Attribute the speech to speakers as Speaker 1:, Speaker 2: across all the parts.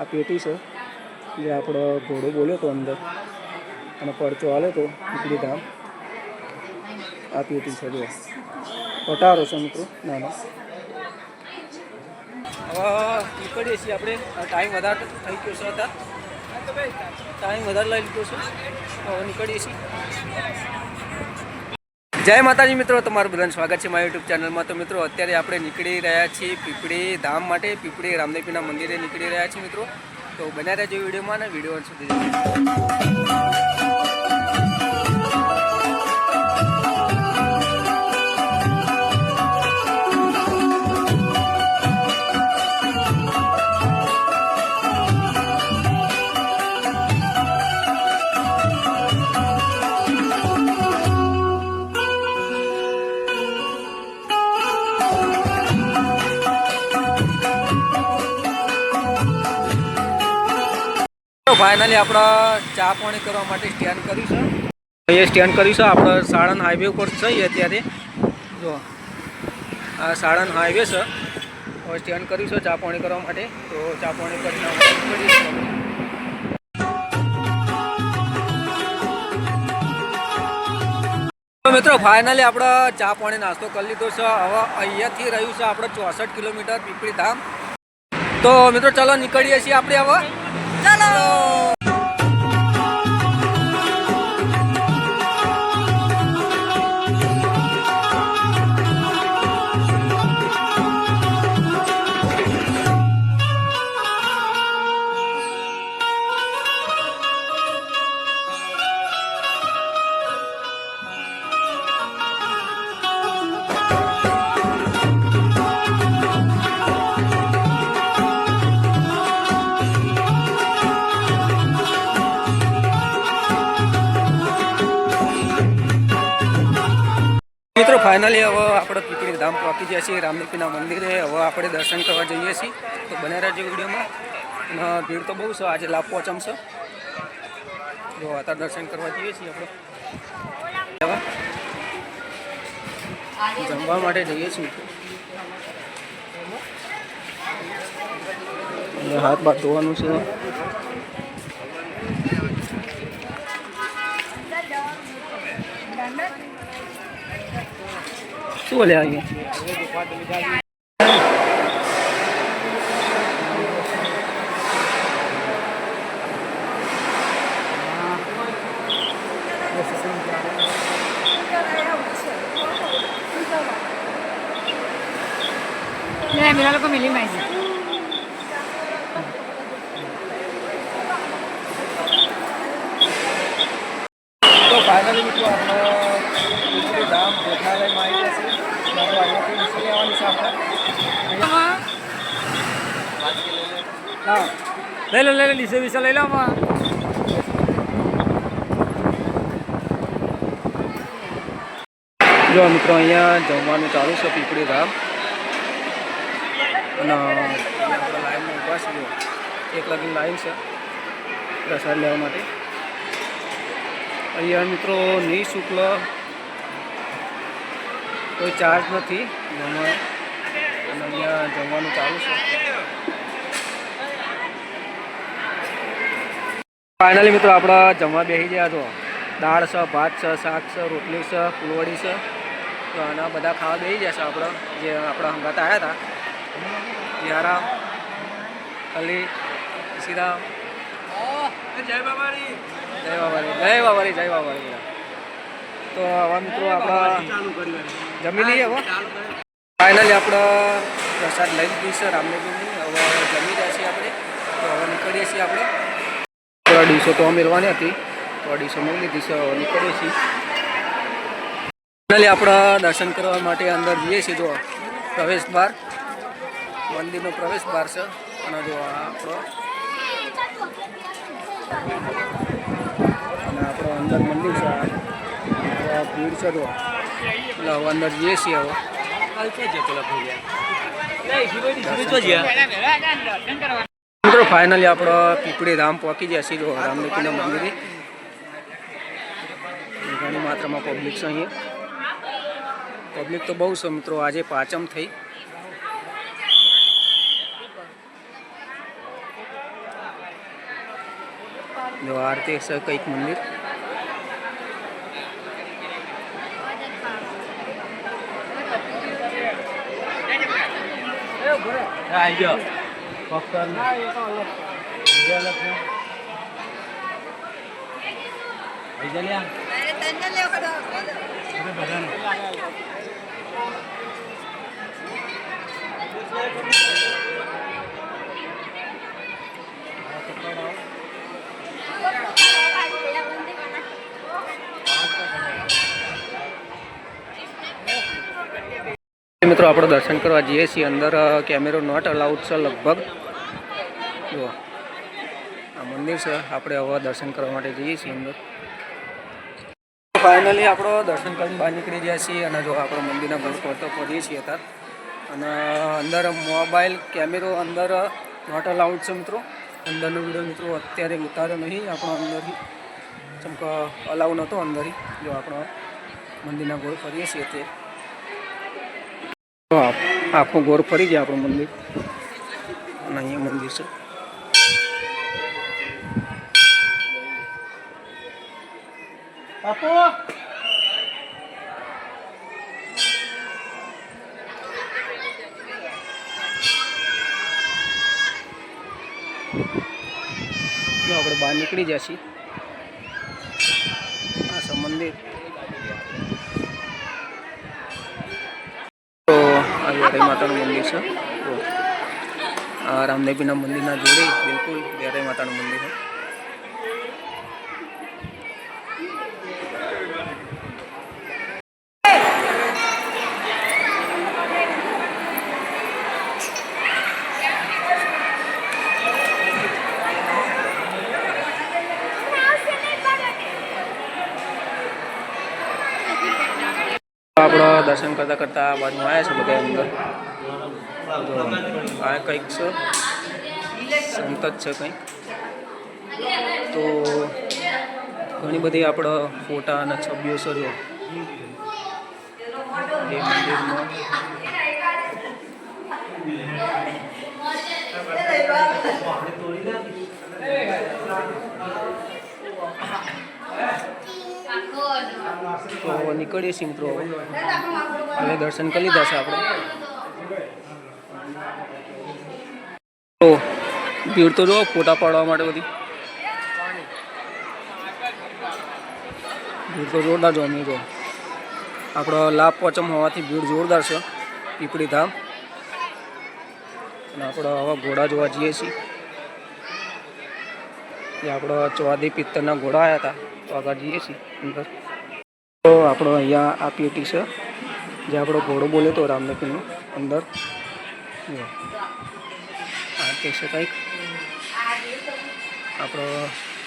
Speaker 1: આ પેટી છે જે આપણો ઘોડો બોલ્યો હતો અંદર અને પરચો હાલ્યો હતો પીપળી ધામ. આ પેટી છે જો પટારો છે મિત્રો નાનો. હવે નીકળીએ છીએ આપણે. ટાઈમ વધારે થઈ ગયો છે. ટાઈમ વધારે લઈ લીધો છે. હવે નીકળીએ છીએ. જય માતાજી મિત્રો, તમારું બધાનું સ્વાગત છે મારી યુટ્યુબ ચેનલમાં. તો મિત્રો અત્યારે આપણે નીકળી રહ્યા છીએ પીપળી ધામ માટે. પીપળી રામદેવપીરના મંદિરે નીકળી રહ્યા છીએ મિત્રો. તો બન્યા રહેજો વિડીયોમાં ને વિડીયો સુધી. ફાઇનલી આપણે ચા પાણી કરવા માટે સ્ટેન્ડ કર્યું છે. અહીંયા સ્ટેન્ડ કર્યું છે. આપણે સાણંદ હાઈવે ઉપર છીએ અત્યારે. જો આ સાણંદ હાઈવે છે. હવે સ્ટેન્ડ કર્યું છે ચા પાણી કરવા માટે. તો ચા પાણી કરીને મિત્રો ફાઇનલી આપણે ચા પાણી નાસ્તો કરી લીધો છે. હવે અહીંયાથી રહ્યું છે આપણે 64 કિલોમીટર પીપળી ધામ. તો મિત્રો ચાલો નીકળીએ છીએ આપણે હવે. ચાલો. મિત્રો ફાઇનલી હવે આપણે પીપળી ધામ પહોંચી ગયા છીએ રામદેવપીરના મંદિરે. હવે આપણે દર્શન કરવા જઈએ છીએ. તો બને રહેજો વિડીયોમાં. અને ભીડ તો બહુ છે આજે. લાભ પહોંચમ છે. જો અત્યારે દર્શન કરવા જઈએ છીએ આપણે. જમવા માટે જઈએ છીએ. હાથ બાથ ધોવાનું છે. શું બોલે અહીંયા
Speaker 2: mira lo que me lima dice.
Speaker 1: તો ફાઇનલી મિત્રો આપણે પીપળી ધામ ભોજનાલયમાં આવી ગયા છીએ. અહીંયાથી નીકળી આવવાની છે આપણે. હા
Speaker 2: લઈ લો લીસે વિસે લઈ લો.
Speaker 1: જો મિત્રો અહીંયા જમવાનું ચાલુ છે પીપળી ધામ. અને આપણે લાઈનમાં ઊભા છીએ. એક લગીન લાઈન છે પ્રસાદ લેવા માટે. અહીંયા મિત્રો નિઃશુલ્ક કોઈ ચાર્જ નથી જમવા. અને અહીંયા જમવાનું ચાલુ છે. ફાઇનલી મિત્રો આપણે જમવા બેસી ગયા. તો દાળ છે, ભાત છે, શાક છે, રોટલી છે, ફૂલવડી છે. તો આના બધા ખાવા બેસી ગયા છે આપણે. જે આપણા હંગાત આવ્યા હતા. યારામ, અલી, સીરામ, જય બાબારી, જય બાબારી, જય બાબારી, જય બાબારી. તો આવા મિત્રો આપણા જમી લઈએ. હવે ફાઇનલી આપણે પ્રસાદ લઈ લીધી છે રામદેવપીરની. હવે જમી રહ્યા છીએ આપણે. તો હવે નીકળીએ છીએ આપણે. થોડા દિવસો તો મેળવાની હતી. થોડા દિવસો મેળવી લીધી છે. હવે નીકળીએ છીએ. ફાઇનલી આપણે દર્શન કરવા માટે અંદર જઈએ છીએ. જો પ્રવેશ દ્વાર, મંદિરનો પ્રવેશ દ્વાર છે. અને જો આપણો અંદર મંદિર છે. ભીડ છે. તો એટલે હવે અંદર જઈએ છીએ. હવે મિત્રો ફાઇનલી આપણે પીપળી ધામ પહોંચી ગયા છીએ. જો રામદેવપીરના મંદિરે ઘણી માત્રામાં પબ્લિક છે. અહીંયા પબ્લિક તો બહુ છે મિત્રો. આજે પાંચમ થઈ. જો આ રીતે છે કંઈક મંદિર.
Speaker 3: આવી ગયો પકડ
Speaker 1: મિત્રો આપણે દર્શન કરવા જઈએ છીએ. અંદર કેમેરો નોટ અલાઉડ છે લગભગ. જો આ મંદિર છે. આપણે હવે દર્શન કરવા માટે જઈએ છીએ અંદર. ફાઇનલી આપણો દર્શન કરીને બહાર નીકળી ગયા છીએ અને જો આપણે મંદિરના ઘર પર તો પડીએ છીએ અત્યારે. અને અંદર મોબાઈલ કેમેરો અંદર નોટ અલાઉડ છે મિત્રો. અંદરનો વિડીયો મિત્રો અત્યારે ઉતાર્યો નહીં. આપણો અંદરથી ચમક અલાઉ નહોતો અંદરથી. જો આપણો મંદિરના ગોળ ફરીએ છીએ તે આખું ગોળ ફરી ગયા આપણું મંદિર. અને અહીંયા મંદિર છે.
Speaker 3: બાપુ
Speaker 1: જો આપણે બહાર નીકળી ગયા છીએ. આ છે મંદિર. તો આ વેરાઈ માતાનું મંદિર છે. તો આ રામદેવીના મંદિરના જોડે બિલકુલ વેરાઈ માતાનું મંદિર છે. આપણો દર્શન કરતાં કરતાં આ બાજુ આવ્યા છે બધા અંદર. તો આ કંઈક છે સંત જ છે કંઈક. તો ઘણી બધી આપણો ફોટા અને છબીઓ છે. જો એ મંદિરમાં તો નીકળીએ છીએ મિત્રો. હવે દર્શન કરી લીધા છે આપણે. તો ભીડ તો જો ફોટા પાડવા માટે બધી ભીડ તો જોરદાર જો. અમે જો આપણો લાભ પોચમ હોવાથી ભીડ જોરદાર છે પીપળી ધામ. અને આપણે આવા ઘોડા જોવા જઈએ છીએ. એ આપણો ચોદી પિત્તરના ઘોડા આવ્યા હતા. તો આગળ જઈએ છીએ અંદર. તો આપણો અહીંયા આ પેટી છે જે આપણો ઘોડો બોલ્યો હતો રામદેવીનો અંદર. આ તે છે કંઈક આપણો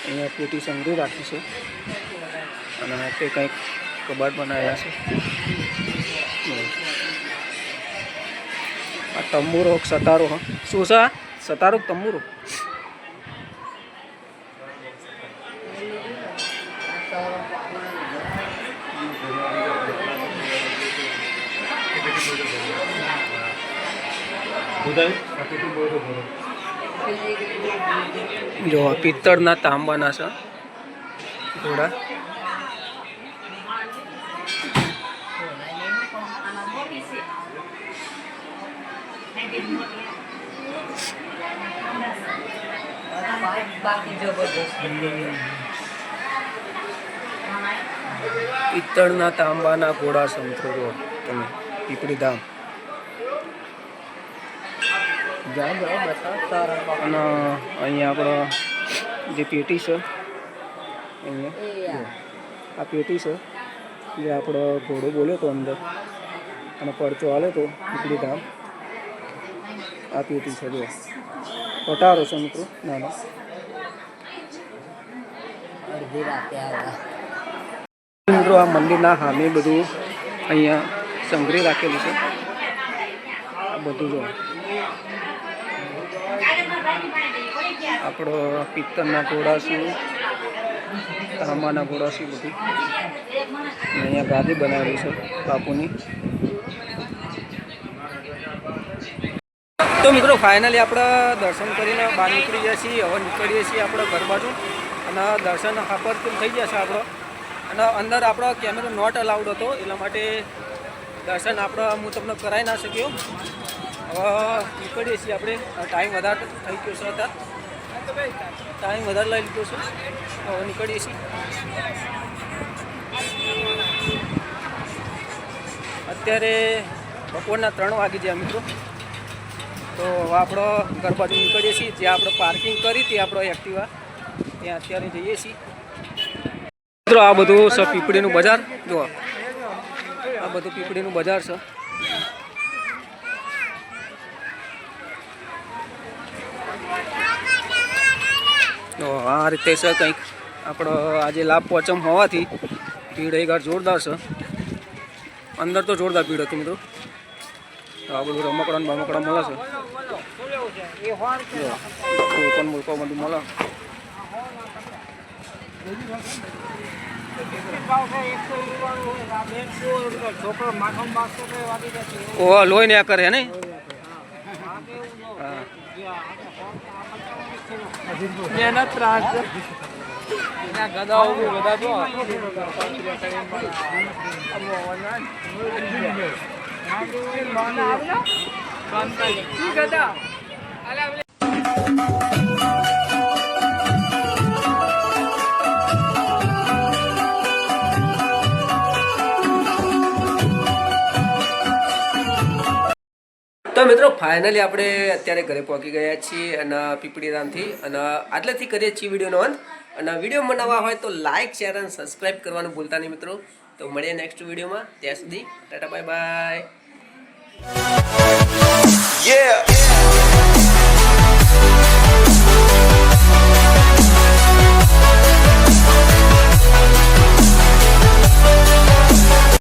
Speaker 1: અહીંયા પેટી સંગ્રહ રાખી છે. અને તે કંઈક કબાટ બનાવ્યા છે. આ તંબુરો સતારો. શું છે આ સતારો તંબુરો? જો પિત્તળના તાંબાના છે ઘોડા. પિત્તળના તાંબાના ઘોડા છે મિત્રો. જો તમે પીપળી ધામ. અને અહીંયા આપણો જે પેટી છે અહીંયા આ પેટી છે જે આપણો ઘોડો બોલ્યો હતો અંદર અને પરચો હાલે તો પીપળી ધામ. આ પેટી છે. જો પટારો છે મિત્રો નાનો. મિત્રો આ મંદિરના સામે બધું અહીંયા સંગ્રહ રાખેલું છે. આ બધું જો આપણો પિત્તળના ઘોડા શું તાંબાના ઘોડા શું બધું. અહીંયા ગાદી બનાવેલી છે બાપુની. તો મિત્રો ફાઇનલી આપણે દર્શન કરીને બહાર નીકળી ગયા છીએ. હવે નીકળીએ છીએ આપણે ઘર બાજુ. અને દર્શન હાપર થઈ જશે આપણો. અને અંદર આપણો કેમેરો નોટ અલાઉડ હતો એટલા માટે દર્શન હું તમને કરાવી ના શક્યો. હવે નીકળીએ છીએ આપણે. ટાઈમ વધારે થઈ ગયો છે અત્યારે. ટાઈમ વધારે લઈ લીધો છે. હવે નીકળીએ છીએ. અત્યારે બપોરના 3 વાગી ગયા મિત્રો. તો હવે આપણો ઘર બાજુ નીકળીએ છીએ. જ્યાં આપણે પાર્કિંગ કરી હતી આપણો એક્ટિવા ત્યાં અત્યારે જઈએ છીએ મિત્રો. આ બધું છે પીપળીનું બજાર. જુઓ આ બધું પીપળીનું બજાર છે. તો આ રીતે છે કંઈક આપણો આજે લાભ પોચમ હોવાથી ભીડ અહીં જોરદાર છે. અંદર તો જોરદાર ભીડ હતી મિત્રો. તો આ બધું રમકડા ને બમકડા મળે છે. પણ મુલકો બધું મળે. ઓહ લોહી ને કરે ને.
Speaker 3: મહેનત ત્રાસ ગદા ગદા તો
Speaker 1: તો મિત્રો ફાઇનલી આપણે અત્યારે ઘરે પહોંચી ગયા છીએ અને પીપળીરામથી. અને આટલેથી કરીએ છીએ વિડીયોનો અંત. અને વિડીયો બનાવવા હોય તો લાઇક શેર અને સબસ્ક્રાઈબ કરવાનું ભૂલતા નહીં મિત્રો. તો મળીએ નેક્સ્ટ વિડીયોમાં. ત્યાં સુધી ટાટા બાય બાય.
Speaker 4: Yeah.